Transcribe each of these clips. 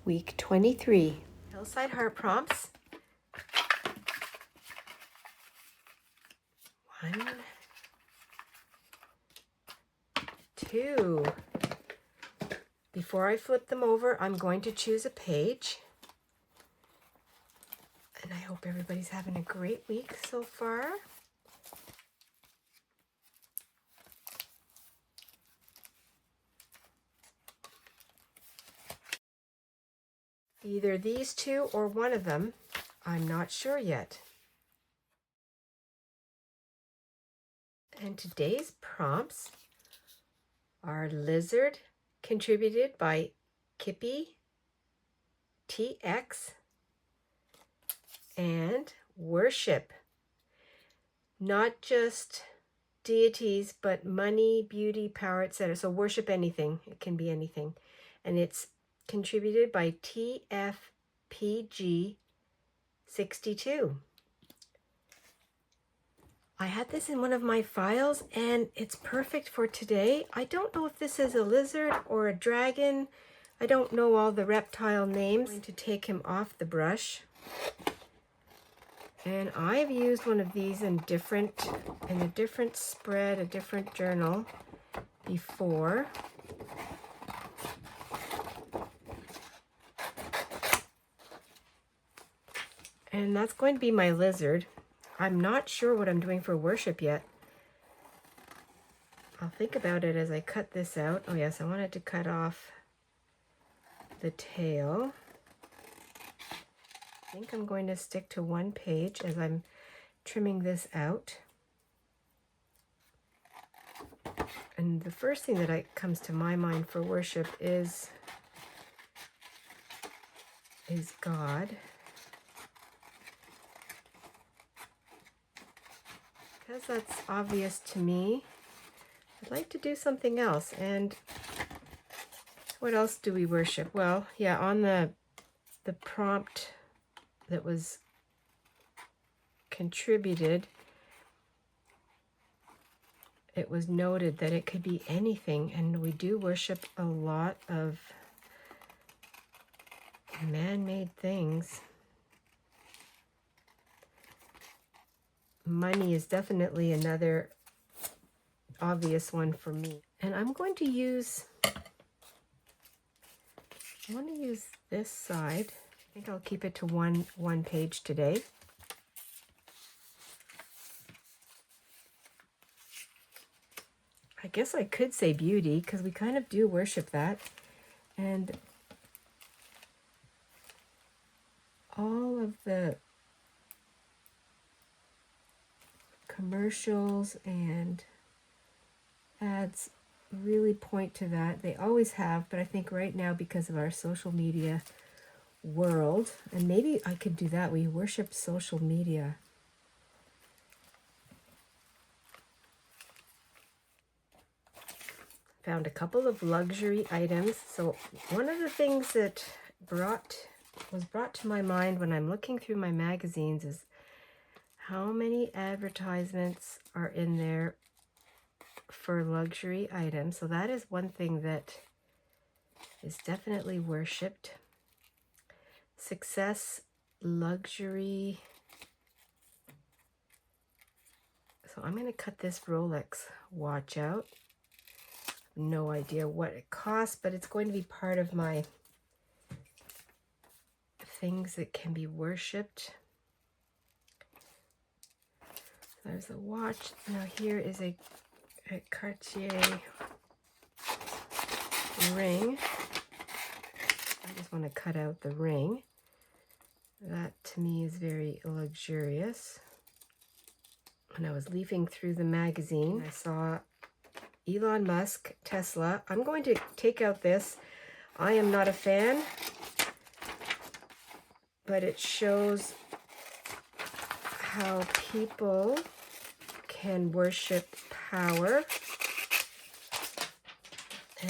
week 23. Hillside heart prompts. 1, 2. Before I flip them over, I'm going to choose a page. And I hope everybody's having a great week so far. Either these two or one of them, I'm not sure yet. And today's prompts are Lizard, contributed by Kippy TX, and Worship, not just deities, but money, beauty, power, etc. So worship anything. It can be anything. And it's contributed by TFPG62. I had this in one of my files and it's perfect for today. I don't know if this is a lizard or a dragon. I don't know all the reptile names. I'm going to take him off the brush. And I've used one of these in a different spread, a different journal before. And that's going to be my lizard. I'm not sure what I'm doing for worship yet. I'll think about it as I cut this out. Oh yes, I wanted to cut off the tail. I think I'm going to stick to one page as I'm trimming this out. And the first thing that comes to my mind for worship is God. Because that's obvious to me, I'd like to do something else. And what else do we worship? Well, yeah, on the prompt that was contributed, it was noted that it could be anything, and we do worship a lot of man-made things. Money is definitely another obvious one for me. And I'm going to use, I want to use this side. I think I'll keep it to one page today. I guess I could say beauty because we kind of do worship that. And all of the commercials and ads really point to that. They always have, but I think right now because of our social media world, and maybe I could do that, we worship social media. Found a couple of luxury items. So one of the things that was brought to my mind when I'm looking through my magazines is how many advertisements are in there for luxury items. So that is one thing that is definitely worshipped. Success, luxury. So I'm going to cut this Rolex watch out. No idea what it costs, but it's going to be part of my things that can be worshipped. There's a watch. Now here is a Cartier ring. I just want to cut out the ring. That to me is very luxurious. When I was leafing through the magazine, I saw Elon Musk, Tesla. I'm going to take out this. I am not a fan, but it shows how people can worship power.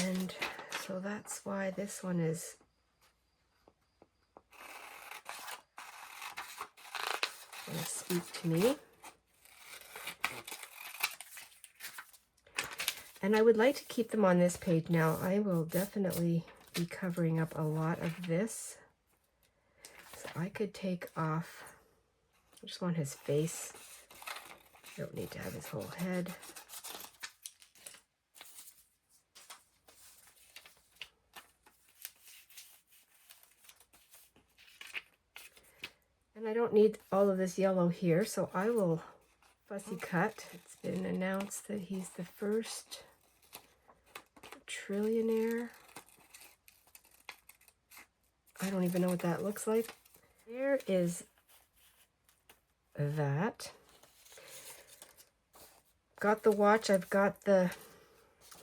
And so that's why this one is going to speak to me. And I would like to keep them on this page now. I will definitely be covering up a lot of this. So I could take off, I just want his face. I don't need to have his whole head. And I don't need all of this yellow here, so I will fussy cut. It's been announced that he's the first trillionaire. I don't even know what that looks like. There is that. Got the watch, I've got the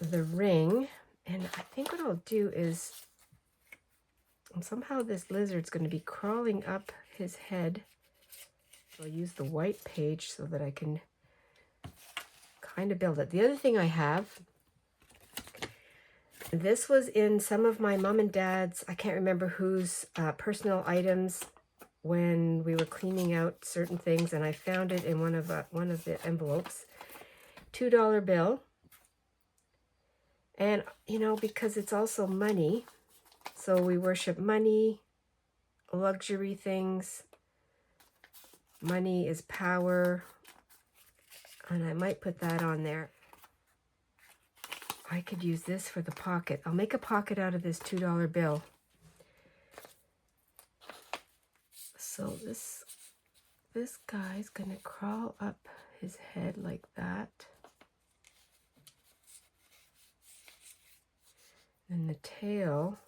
ring, and I think what I'll do is, somehow this lizard's going to be crawling up his head. I'll use the white page so that I can kind of build it. The other thing I have, this was in some of my mom and dad's, I can't remember whose, personal items when we were cleaning out certain things, and I found it in one of the envelopes. $2 bill. And, you know, because it's also money, so we worship money, luxury things. Money is power, and I might put that on there. I could use this for the pocket. I'll make a pocket out of this $2 bill. So this guy's gonna crawl up his head like that. And the tail,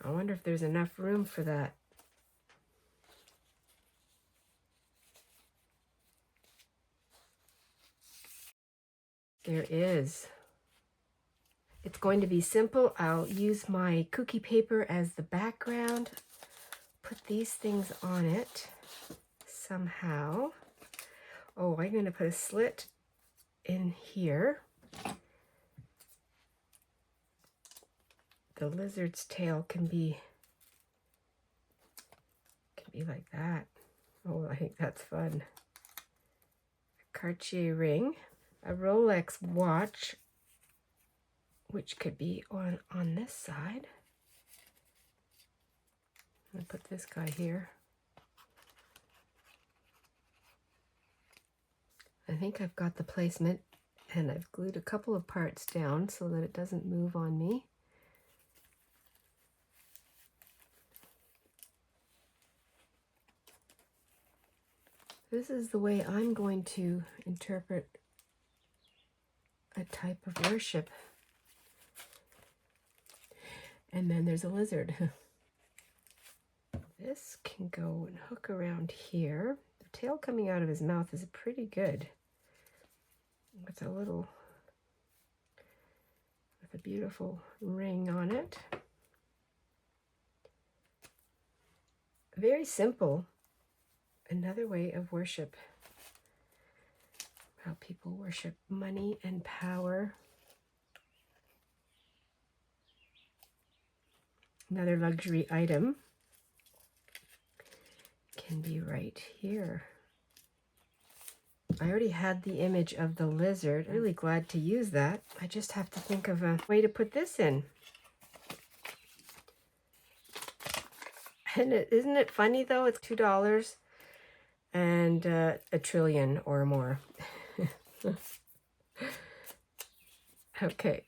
I wonder if there's enough room for that. There is. It's going to be simple. I'll use my cookie paper as the background. Put these things on it somehow. Oh, I'm going to put a slit in here. The lizard's tail can be like that. Oh, I think that's fun. A Cartier ring, a Rolex watch, which could be on this side. I'm gonna put this guy here. I think I've got the placement, and I've glued a couple of parts down so that it doesn't move on me. This is the way I'm going to interpret a type of worship. And then there's a lizard. This can go and hook around here. The tail coming out of his mouth is pretty good. With a beautiful ring on it. Very simple. Another way of worship. How people worship money and power. Another luxury item can be right here. I already had the image of the lizard. I'm really glad to use that. I just have to think of a way to put this in. And isn't it funny though? It's $2 and a trillion or more. Okay.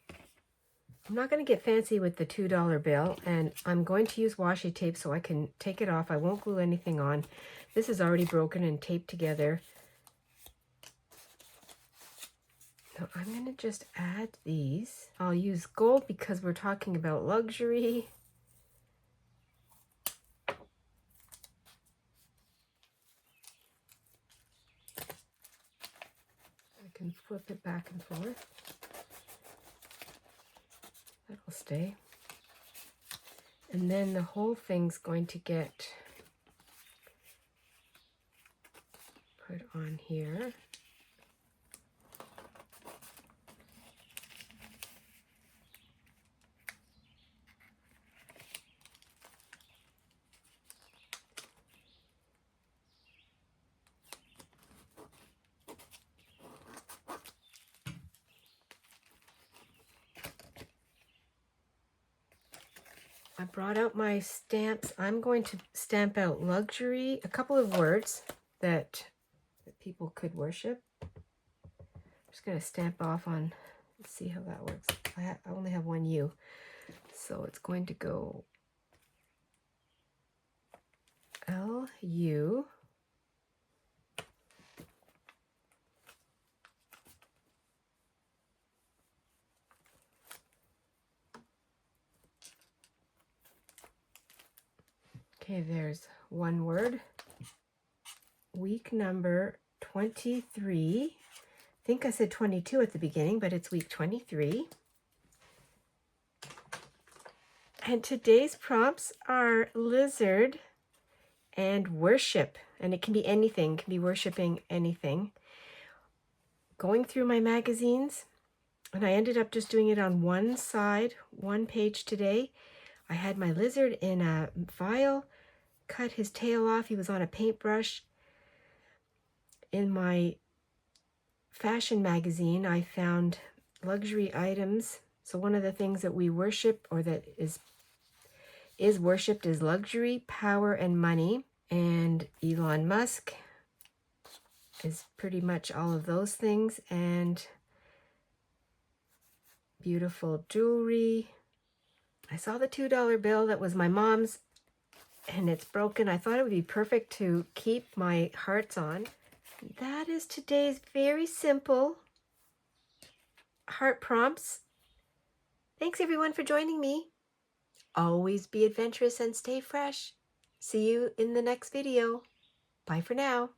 I'm not going to get fancy with the $2 bill, and I'm going to use washi tape so I can take it off. I won't glue anything on. This is already broken and taped together. So I'm going to just add these. I'll use gold because we're talking about luxury. I can flip it back and forth. That'll stay. And then the whole thing's going to get put on here. I brought out my stamps. I'm going to stamp out luxury, a couple of words that people could worship. I'm just going to stamp off on, let's see how that works. I only have one U, so it's going to go L-U. Okay, there's one word. Week number 23. I think I said 22 at the beginning, but it's week 23. And today's prompts are lizard and worship. And it can be anything, it can be worshiping anything. Going through my magazines, and I ended up just doing it on one side, one page today. I had my lizard in a vial, cut his tail off. He was on a paintbrush. In my fashion magazine, I found luxury items. So one of the things that we worship, or that is worshipped, is luxury, power, and money. And Elon Musk is pretty much all of those things. And beautiful jewelry. I saw the $2 bill that was my mom's, and it's broken. I thought it would be perfect to keep my hearts on. That is today's very simple heart prompts. Thanks everyone for joining me. Always be adventurous and stay fresh. See you in the next video. Bye for now.